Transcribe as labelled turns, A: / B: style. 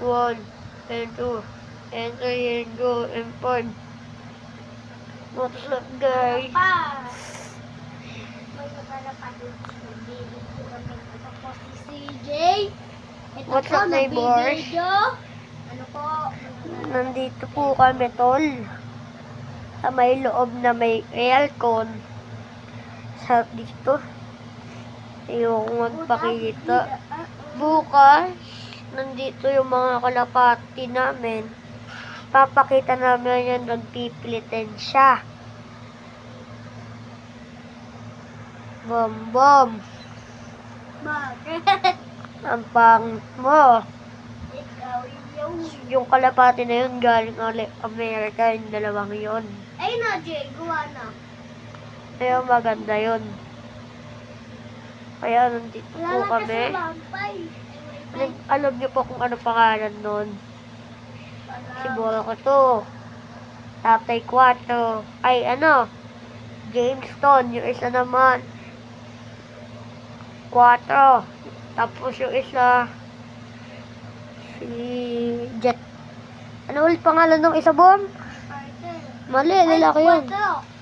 A: 1, and 2, and 3, and 4, and 5. What's up, guys?
B: May nakalapad yung bibig ko kami. Ito po si CJ. Ito
A: What's
B: po,
A: up, neighbors?
B: nabibidyo. Ano po?
A: Nandito po kami, tol. Sa may loob na may aircon. Sa dito. Yung magpakita. Bukas, nandito yung mga kalapati namin. Papakita namin yan, nagpipilitin siya. Bom, bom.
B: Bakit?
A: Ang pangit mo.
B: Ikaw yung...
A: Yung kalapati na yun, galing Amerika, yung dalawang yun.
B: Ay na, Jay. Gawa na.
A: Kaya maganda yun. Kaya nandito po
B: Wala
A: kami.
B: kasi lampay.
A: Alam niyo po kung ano pangalan nun. Siguro ko to. Tatay 4. Ay, ano? Jamestown. Yung isa naman. 4. Tapos yung isa. Si Jet. Ano ulit pangalan ng isa, Bom?
B: Carter.
A: Mali, lalaki yun.
B: Ay, 4.